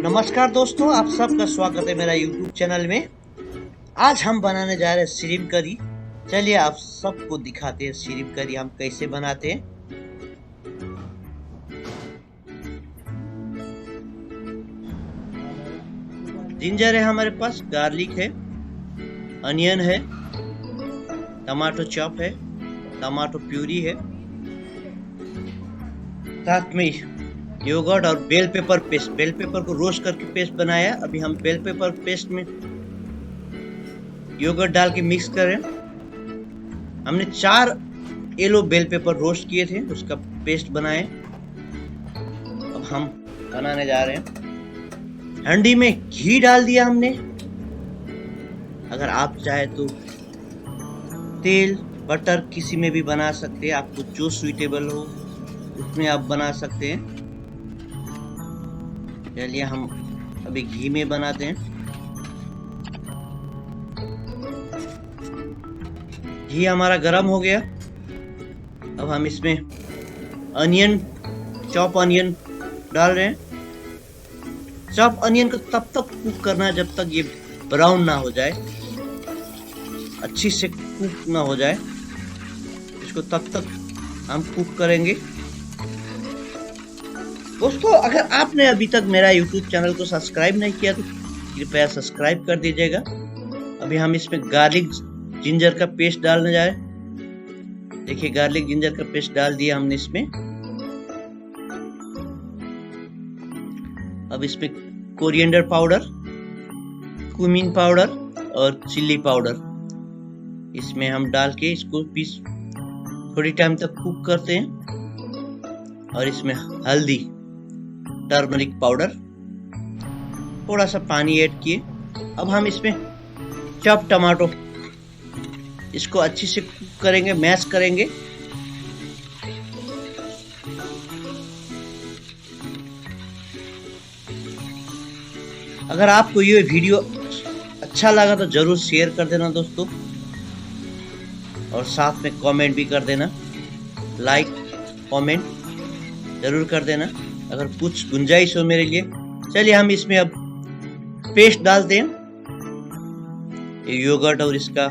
नमस्कार दोस्तों, आप सबका स्वागत है मेरा YouTube चैनल में। आज हम बनाने जा रहे हैं श्रिम्प करी। चलिए आप सबको दिखाते हैं श्रिम्प करी हम कैसे बनाते हैं। जिंजर है हमारे पास, गार्लिक है, अनियन है, टमाटो चॉप है, टमाटो प्यूरी है, साथ में योगर्ट और bell pepper paste. Bell pepper को रोस्ट करके पेस्ट बनाया। अभी हम बेल पेपर पेस्ट में योगर्ट डाल के मिक्स करें। हमने 4 येलो बेल पेपर रोस्ट किए थे, उसका पेस्ट बनाए। अब हम बनाने जा रहे हैं। हंडी में घी डाल दिया हमने। अगर आप चाहे तो तेल बटर किसी में भी बना सकते हैं, आपको जो सुइटेबल हो उसमें आप बना सकते हैं। चलिए हम अभी घी में बनाते हैं। घी हमारा गरम हो गया। अब हम इसमें अनियन, चॉप अनियन डाल रहे हैं। चॉप अनियन को तब तक कुक करना है जब तक ये ब्राउन ना हो जाए, अच्छी से कुक ना हो जाए, इसको तब तक हम कुक करेंगे। दोस्तों, अगर आपने अभी तक मेरा YouTube चैनल को सब्सक्राइब नहीं किया तो कृपया सब्सक्राइब कर दीजिएगा। अभी हम इसमें गार्लिक जिंजर का पेस्ट डालने जा रहे हैं। देखिए, गार्लिक जिंजर का पेस्ट डाल दिया हमने इसमें। अब इसमें कोरिएंडर पाउडर, क्यूमिन पाउडर और चिल्ली पाउडर इसमें हम डाल के इसको थोड़ी टाइम तक कुक करते हैं। और इसमें हल्दी, टर्मरिक पाउडर, थोड़ा सा पानी ऐड किए। अब हम इसमें चॉप टमाटो, इसको अच्छी से कुक करेंगे, मैश करेंगे। अगर आपको ये वीडियो अच्छा लगा तो जरूर शेयर कर देना दोस्तों, और साथ में कमेंट भी कर देना। लाइक कमेंट जरूर कर देना अगर कुछ गुंजाइश हो मेरे लिए। चलिए हम इसमें अब पेस्ट डालते हैं, योगर्ट और इसका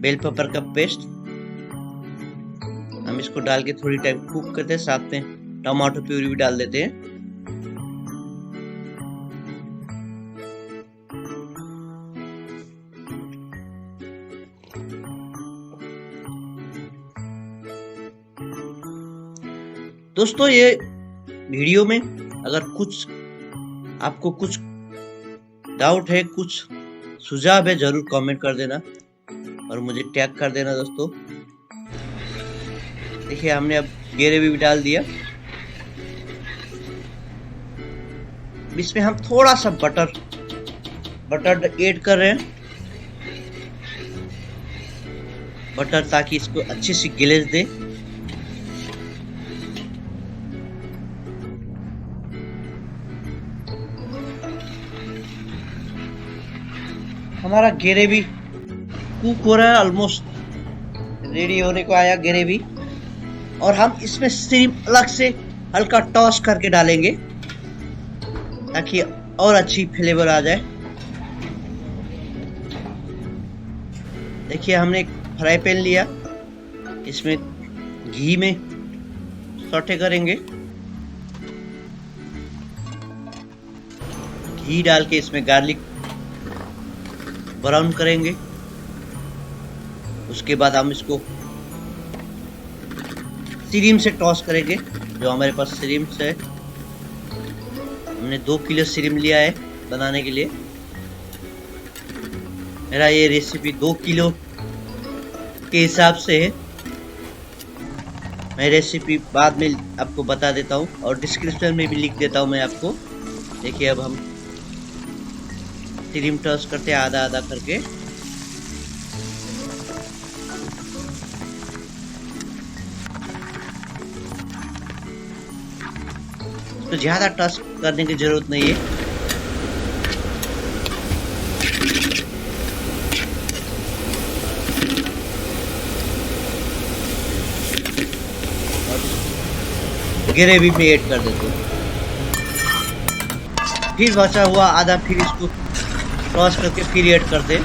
बेल पेपर का पेस्ट। हम इसको डाल के थोड़ी टाइम कुक करते हैं, साथ में टमाटो प्यूरी भी डाल देते हैं। दोस्तों, ये वीडियो में अगर आपको कुछ डाउट है, कुछ सुझाव है, जरूर कमेंट कर देना और मुझे टैग कर देना दोस्तों। देखिए, हमने अब ग्रेवी भी डाल दिया। इसमें हम थोड़ा सा बटर ऐड कर रहे हैं, बटर, ताकि इसको अच्छी सी ग्लेज दे। हमारा ग्रेवी कुक हो रहा है, ऑलमोस्ट रेडी होने को आया ग्रेवी। और हम इसमें श्रिम्प अलग से हल्का टॉस करके डालेंगे ताकि और अच्छी फ्लेवर आ जाए। देखिए, हमने एक फ्राई पैन लिया, इसमें घी में सौटे करेंगे। घी डाल के इसमें गार्लिक ब्राउन करेंगे। उसके बाद हम इसको श्रिम्प से टॉस करेंगे। जो हमारे पास श्रिम्प है, हमने 2 किलो श्रिम्प लिया है बनाने के लिए। मेरा ये रेसिपी 2 किलो के हिसाब से है। मैं रेसिपी बाद में आपको बता देता हूँ और डिस्क्रिप्शन में भी लिख देता हूँ मैं आपको। देखिए, अब हम श्रिम्प टॉस करते हैं आधा आधा करके। तो ज्यादा टॉस करने की जरूरत नहीं है। ग्रेवी में ऐड कर देते हैं। फिर बचा हुआ आधा फिर इसको क्रॉस करके फिर ऐड कर दे।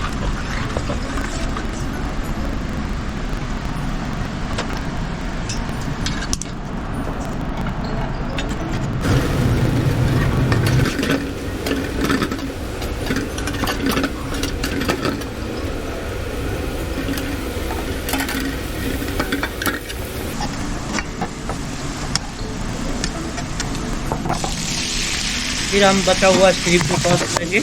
फिर हम बचा हुआ स्ट्रिप को टॉस करेंगे।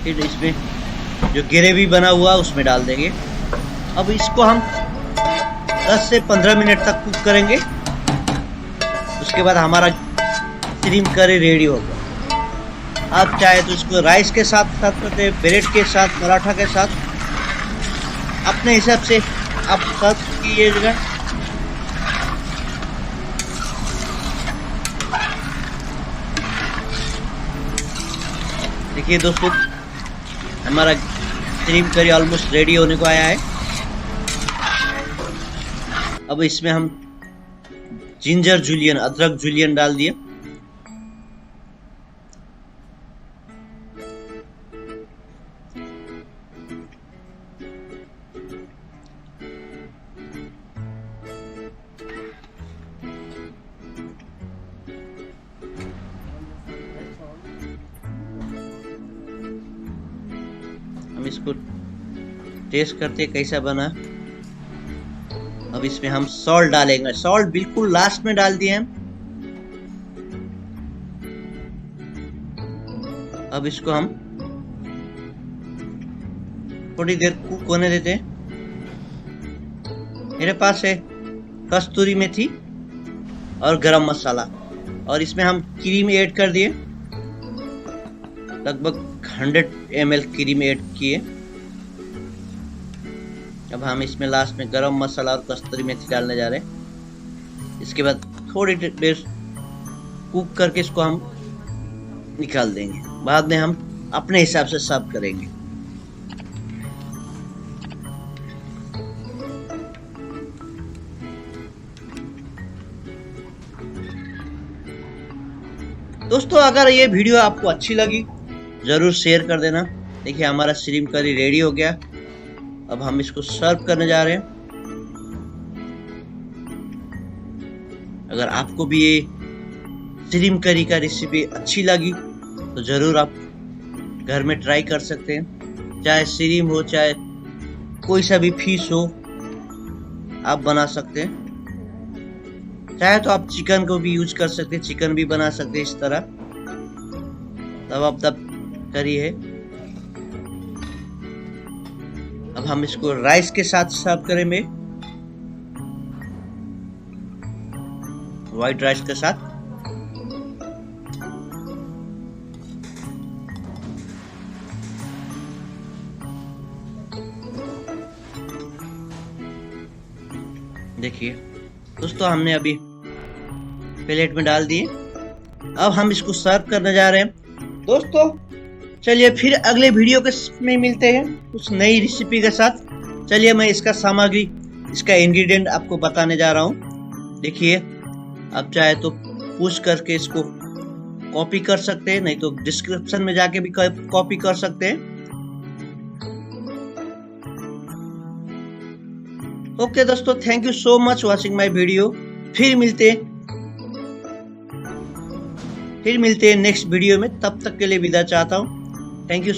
फिर इसमें जो ग्रेवी बना हुआ उसमें डाल देंगे। अब इसको हम 10 से 15 मिनट तक कुक करेंगे। उसके बाद हमारा श्रिम्प करी रेडी होगा। आप चाहे तो इसको राइस के साथ सर्व करते हैं, ब्रेड के साथ, पराठा के साथ, अपने हिसाब से आप सर्व कीजिएगा। देखिए दोस्तों, हमारा श्रिम्प करी ऑलमोस्ट रेडी होने को आया है। अब इसमें हम जिंजर जूलियन, अदरक जूलियन डाल दिए। हम इसको टेस्ट करते कैसा बना। अब इसमें हम सॉल्ट डालेंगे। सॉल्ट बिल्कुल लास्ट में डाल दिए हैं। अब इसको हम थोड़ी देर कुक होने देते हैं। मेरे पास है कस्तूरी मेथी और गरम मसाला, और इसमें हम क्रीम ऐड कर दिए। लगभग 100 ml क्रीम ऐड किए। अब हम इसमें लास्ट में गरम मसाला और कस्तूरी मेथी डालने जा रहे हैं। इसके बाद थोड़ी देर कुक करके इसको हम निकाल देंगे। बाद में हम अपने हिसाब से सर्व करेंगे। दोस्तों, अगर ये वीडियो आपको अच्छी लगी जरूर शेयर कर देना। देखिए हमारा श्रिम्प करी रेडी हो गया। अब हम इसको सर्व करने जा रहे हैं। अगर आपको भी ये श्रिम्प करी का रेसिपी अच्छी लगी तो जरूर आप घर में ट्राई कर सकते हैं। चाहे श्रिम्प हो, चाहे कोई सा भी फिश हो, आप बना सकते हैं। चाहे तो आप चिकन को भी यूज कर सकते हैं, चिकन भी बना सकते हैं इस तरह। तब करी है। अब हम इसको राइस के साथ सर्व करेंगे, व्हाइट राइस के साथ। देखिए दोस्तों, हमने अभी प्लेट में डाल दिए। अब हम इसको सर्व करने जा रहे हैं। दोस्तों चलिए फिर अगले वीडियो के में मिलते हैं कुछ नई रेसिपी के साथ। चलिए मैं इसका सामग्री, इसका इंग्रेडिएंट आपको बताने जा रहा हूँ। देखिए, आप चाहे तो पूछ करके इसको कॉपी कर सकते हैं, नहीं तो डिस्क्रिप्शन में जाके भी कॉपी कर सकते हैं। ओके दोस्तों, thank you so much watching my video. फिर मिलते हैं नेक्स्ट वीडियो में। तब तक के लिए विदा चाहता हूँ। Thank you.